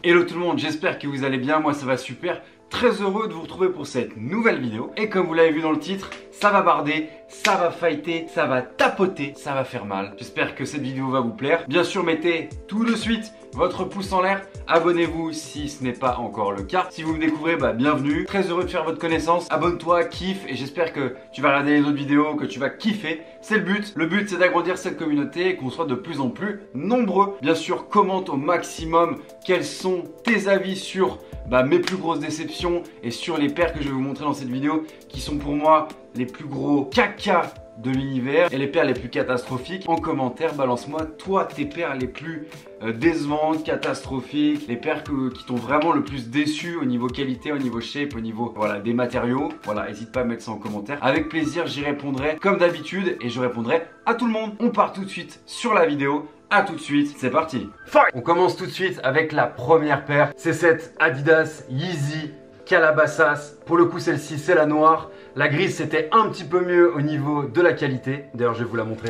Hello tout le monde, j'espère que vous allez bien, moi ça va super. Très heureux de vous retrouver pour cette nouvelle vidéo. Et comme vous l'avez vu dans le titre, ça va barder, ça va fighter, ça va tapoter, ça va faire mal. J'espère que cette vidéo va vous plaire. Bien sûr, mettez tout de suite votre pouce en l'air. Abonnez-vous si ce n'est pas encore le cas. Si vous me découvrez, bienvenue. Très heureux de faire votre connaissance. Abonne-toi, kiffe et j'espère que tu vas regarder les autres vidéos, que tu vas kiffer. C'est le but. Le but, c'est d'agrandir cette communauté et qu'on soit de plus en plus nombreux. Bien sûr, commente au maximum quels sont tes avis sur mes plus grosses déceptions et sur les paires que je vais vous montrer dans cette vidéo qui sont pour moi les plus gros caca de l'univers et les paires les plus catastrophiques. En commentaire, balance-moi toi tes paires les plus décevantes, catastrophiques, les paires qui t'ont vraiment le plus déçu au niveau qualité, au niveau shape, au niveau des matériaux. Voilà, n'hésite pas à mettre ça en commentaire. Avec plaisir, j'y répondrai comme d'habitude et je répondrai à tout le monde. On part tout de suite sur la vidéo. A tout de suite, c'est parti. On commence tout de suite avec la première paire. C'est cette Adidas Yeezy Calabasas. Pour le coup, celle-ci, c'est la noire. La grise, c'était un petit peu mieux au niveau de la qualité. D'ailleurs, je vais vous la montrer.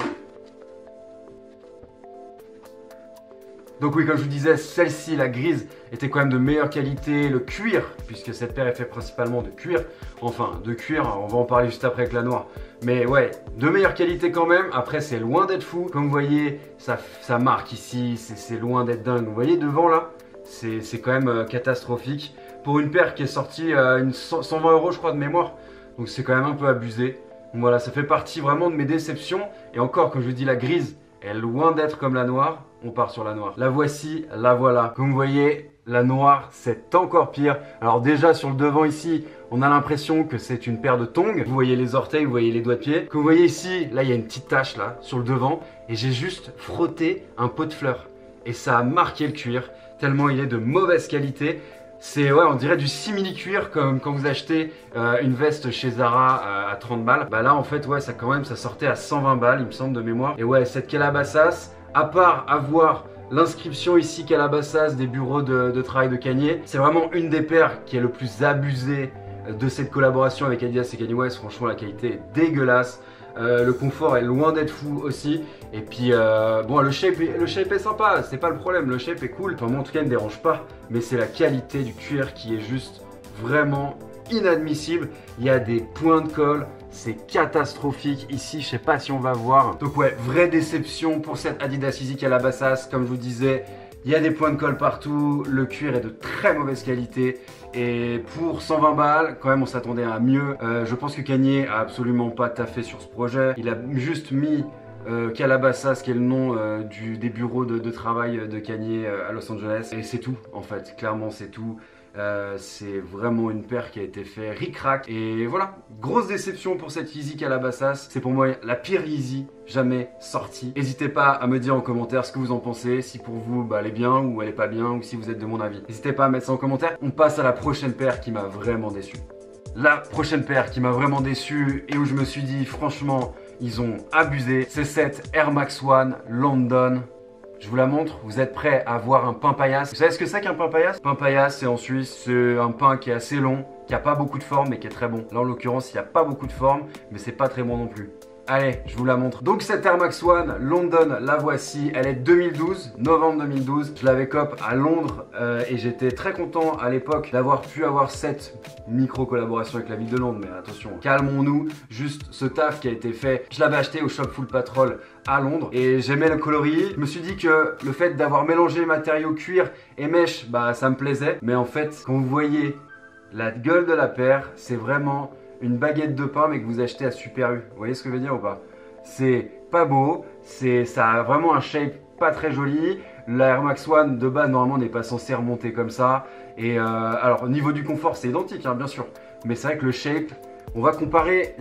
Donc oui, comme je vous disais, celle-ci, la grise, était quand même de meilleure qualité. Le cuir, puisque cette paire est faite principalement de cuir. Enfin, de cuir, on va en parler juste après avec la noire. Mais ouais, de meilleure qualité quand même. Après, c'est loin d'être fou. Comme vous voyez, ça marque ici, c'est loin d'être dingue. Vous voyez devant là, c'est quand même catastrophique. Pour une paire qui est sortie à 120 € je crois de mémoire. Donc c'est quand même un peu abusé. Donc voilà, ça fait partie vraiment de mes déceptions. Et encore, comme je vous dis, la grise est loin d'être comme la noire. On part sur la noire. La voici, la voilà. Comme vous voyez, la noire, c'est encore pire. Alors déjà, sur le devant ici, on a l'impression que c'est une paire de tongs. Vous voyez les orteils, vous voyez les doigts de pied. Comme vous voyez ici, là, il y a une petite tache là, sur le devant. Et j'ai juste frotté un pot de fleurs. Et ça a marqué le cuir, tellement il est de mauvaise qualité. C'est, on dirait du simili-cuir comme quand vous achetez une veste chez Zara à 30 balles. Là, en fait, ça sortait à 120 balles, il me semble, de mémoire. Et ouais, cette Calabasas, à part avoir l'inscription ici Calabasas des bureaux de travail de Kanye, c'est vraiment une des paires qui est le plus abusée de cette collaboration avec Adidas et Kanye West. Franchement, la qualité est dégueulasse. Le confort est loin d'être fou aussi. Et puis le shape est sympa, c'est pas le problème, le shape est cool. Enfin moi en tout cas il me dérange pas. Mais c'est la qualité du cuir qui est juste vraiment inadmissible. Il y a des points de colle, c'est catastrophique. Ici je sais pas si on va voir. Donc ouais, vraie déception pour cette Adidas Yeezy Calabasas. Comme je vous disais, il y a des points de colle partout, le cuir est de très mauvaise qualité. Et pour 120 balles, quand même on s'attendait à mieux. Je pense que Kanye a absolument pas taffé sur ce projet. Il a juste mis Calabasas, qui est le nom des bureaux de travail de Kanye à Los Angeles. Et c'est tout en fait, clairement c'est tout. C'est vraiment une paire qui a été faite ric-rac. Et voilà, grosse déception pour cette Yeezy Calabasas. C'est pour moi la pire Yeezy jamais sortie. N'hésitez pas à me dire en commentaire ce que vous en pensez. Si pour vous elle est bien ou elle est pas bien, ou si vous êtes de mon avis. N'hésitez pas à mettre ça en commentaire. On passe à la prochaine paire qui m'a vraiment déçu. La prochaine paire qui m'a vraiment déçu et où je me suis dit franchement ils ont abusé, c'est cette Air Max One London. Je vous la montre, vous êtes prêts à voir un pain paillasse. Vous savez ce que c'est qu'un pain paillasse? Pain paillasse, c'est en Suisse, c'est un pain qui est assez long, qui n'a pas beaucoup de forme mais qui est très bon. Là en l'occurrence, il n'y a pas beaucoup de forme, mais c'est pas très bon non plus. Allez, je vous la montre. Donc cette Air Max One London, la voici. Elle est 2012, novembre 2012. Je l'avais cop à Londres et j'étais très content à l'époque d'avoir pu avoir cette micro-collaboration avec la ville de Londres. Mais attention, calmons-nous. Juste ce taf qui a été fait. Je l'avais acheté au Shop Full Patrol à Londres et j'aimais le coloris. Je me suis dit que le fait d'avoir mélangé les matériaux cuir et mèche, ça me plaisait. Mais en fait, quand vous voyez la gueule de la paire, c'est vraiment une baguette de pain mais que vous achetez à Super U. Vous voyez ce que je veux dire ou pas? C'est pas beau, ça a vraiment un shape pas très joli. La Air Max One de base normalement n'est pas censée remonter comme ça. Et alors au niveau du confort c'est identique bien sûr. Mais c'est vrai que le shape, on va comparer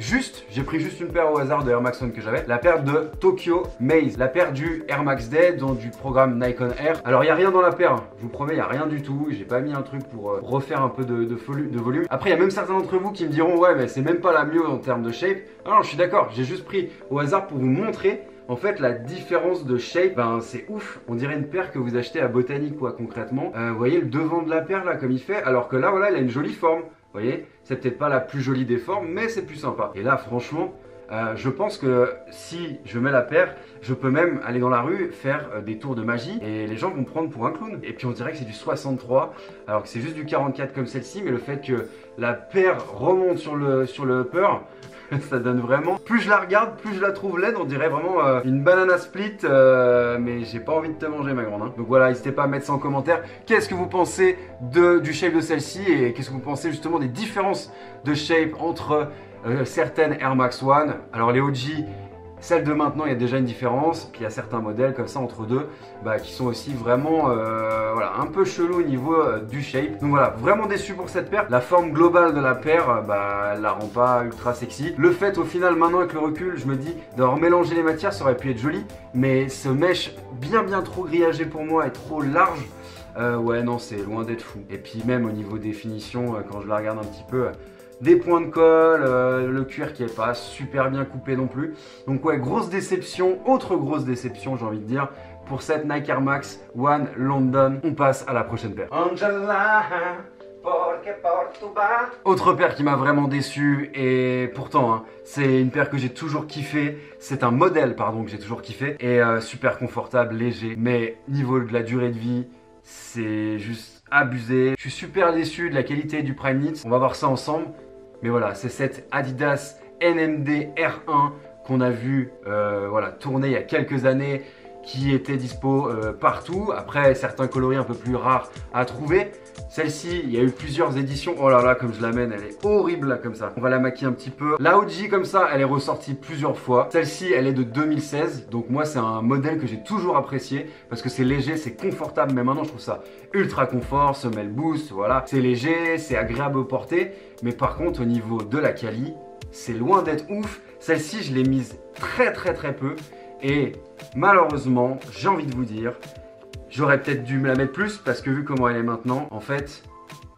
j'ai pris juste une paire au hasard de Air Max One que j'avais. La paire de Tokyo Maze, la paire du Air Max Day du programme Nikon Air. Alors il n'y a rien dans la paire, je vous promets, il n'y a rien du tout. J'ai pas mis un truc pour refaire un peu de volume. Après il y a même certains d'entre vous qui me diront ouais mais c'est même pas la mieux en termes de shape. Alors je suis d'accord, j'ai juste pris au hasard pour vous montrer. En fait la différence de shape, c'est ouf. On dirait une paire que vous achetez à Botanique quoi concrètement. Vous voyez le devant de la paire là comme il fait. Alors que là voilà il a une jolie forme. Vous voyez, c'est peut-être pas la plus jolie des formes, mais c'est plus sympa. Et là, franchement, Je pense que si je mets la paire, je peux même aller dans la rue faire des tours de magie et les gens vont me prendre pour un clown. Et puis on dirait que c'est du 63 alors que c'est juste du 44 comme celle-ci, mais le fait que la paire remonte sur le upper, ça donne vraiment... Plus je la regarde, plus je la trouve laide, on dirait vraiment une banana split, mais j'ai pas envie de te manger ma grande. Donc voilà, n'hésitez pas à mettre ça en commentaire. Qu'est-ce que vous pensez du shape de celle-ci et qu'est-ce que vous pensez justement des différences de shape entre certaines Air Max One. Alors les OG, celles de maintenant, il y a déjà une différence. Puis il y a certains modèles comme ça entre deux qui sont aussi vraiment voilà, un peu chelou au niveau du shape. Donc voilà, vraiment déçu pour cette paire. La forme globale de la paire, elle la rend pas ultra sexy. Le fait au final, maintenant avec le recul, je me dis d'avoir mélangé les matières, ça aurait pu être joli. Mais ce mesh bien trop grillagé pour moi et trop large, ouais non, c'est loin d'être fou. Et puis même au niveau des finitions, quand je la regarde un petit peu... Des points de colle, le cuir qui est pas super bien coupé non plus. Donc ouais, grosse déception, autre grosse déception j'ai envie de dire pour cette Nike Air Max One London. On passe à la prochaine paire. Angela, autre paire qui m'a vraiment déçu et pourtant hein, c'est une paire que j'ai toujours kiffé. C'est un modèle pardon que j'ai toujours kiffé et super confortable, léger. Mais niveau de la durée de vie, c'est juste abusé. Je suis super déçu de la qualité du Prime Knit. On va voir ça ensemble. Mais voilà, c'est cette Adidas NMD R1 qu'on a vu voilà, tourner il y a quelques années, qui était dispo partout. Après, certains coloris un peu plus rares à trouver. Celle-ci, il y a eu plusieurs éditions. Oh là là, comme je l'amène, elle est horrible là, comme ça. On va la maquiller un petit peu. La OG comme ça, elle est ressortie plusieurs fois. Celle-ci, elle est de 2016. Donc moi, c'est un modèle que j'ai toujours apprécié parce que c'est léger, c'est confortable. Mais maintenant, je trouve ça ultra confort, semelle boost, voilà. C'est léger, c'est agréable au porter. Mais par contre, au niveau de la quali, c'est loin d'être ouf. Celle-ci, je l'ai mise très peu. Et malheureusement, j'ai envie de vous dire, j'aurais peut-être dû me la mettre plus parce que vu comment elle est maintenant, en fait,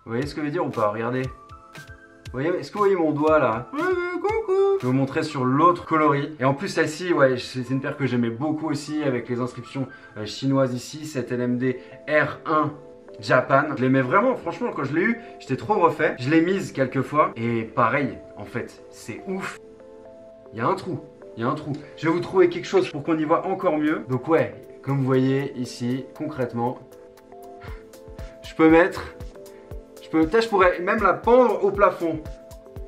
vous voyez ce que je veux dire ou pas? Regardez. Est-ce que vous voyez mon doigt là? Je vais vous montrer sur l'autre coloris. Et en plus celle-ci, ouais, c'est une paire que j'aimais beaucoup aussi avec les inscriptions chinoises ici, cette NMD R1 Japan. Je l'aimais vraiment, franchement, quand je l'ai eu, j'étais trop refait. Je l'ai mise quelques fois et pareil, en fait, c'est ouf. Il y a un trou. Il y a un trou. Je vais vous trouver quelque chose pour qu'on y voit encore mieux. Donc ouais, comme vous voyez ici, concrètement, je pourrais même la pendre au plafond.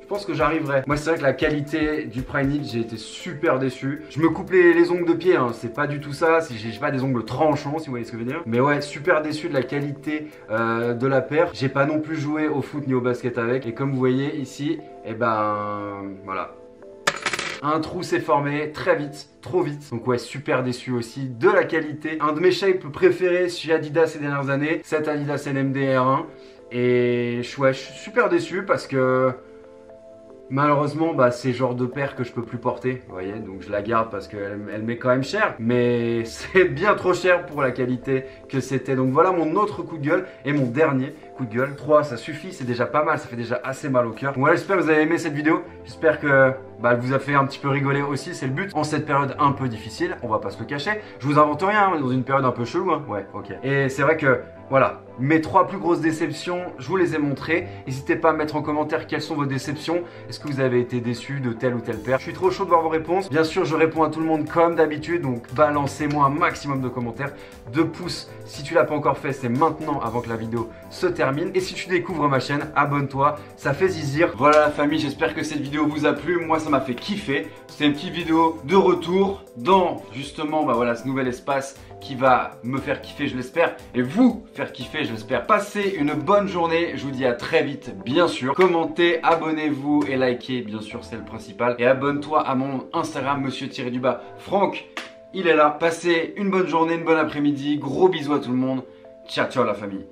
Je pense que j'arriverai. Moi c'est vrai que la qualité du Prime Knit, j'ai été super déçu. Je me coupe les ongles de pied, hein. C'est pas du tout ça. J'ai pas des ongles tranchants, si vous voyez ce que je veux dire. Mais ouais, super déçu de la qualité de la paire. J'ai pas non plus joué au foot ni au basket avec. Et comme vous voyez ici, et voilà. Un trou s'est formé très vite, trop vite. Donc ouais, super déçu aussi de la qualité. Un de mes shapes préférés chez Adidas ces dernières années, cette Adidas NMD R1. Et ouais, je suis super déçu parce que malheureusement, c'est le genre de paire que je peux plus porter, vous voyez, donc je la garde parce qu'elle m'est quand même chère, mais c'est bien trop cher pour la qualité que c'était. Donc voilà mon autre coup de gueule et mon dernier coup de gueule. 3, ça suffit, c'est déjà pas mal, ça fait déjà assez mal au cœur. Voilà, j'espère que vous avez aimé cette vidéo, j'espère que elle vous a fait un petit peu rigoler aussi, c'est le but. En cette période un peu difficile, on va pas se le cacher, je vous invente rien, on est dans une période un peu chelou, hein. Ouais, ok. Et c'est vrai que voilà, mes 3 plus grosses déceptions, je vous les ai montrées. N'hésitez pas à mettre en commentaire quelles sont vos déceptions. Est-ce que vous avez été déçus de telle ou telle paire? Je suis trop chaud de voir vos réponses. Bien sûr, je réponds à tout le monde comme d'habitude. Donc balancez-moi un maximum de commentaires. 2 pouces si tu l'as pas encore fait, c'est maintenant avant que la vidéo se termine. Et si tu découvres ma chaîne, abonne-toi, ça fait zizir. Voilà la famille, j'espère que cette vidéo vous a plu. Moi, ça m'a fait kiffer. C'est une petite vidéo de retour dans justement voilà, ce nouvel espace qui va me faire kiffer, je l'espère, et vous faire kiffer, je l'espère. Passez une bonne journée, je vous dis à très vite, bien sûr. Commentez, abonnez-vous et likez, bien sûr, c'est le principal. Et abonne-toi à mon Instagram, monsieur-Franck, il est là. Passez une bonne journée, une bonne après-midi, gros bisous à tout le monde. Ciao, ciao la famille.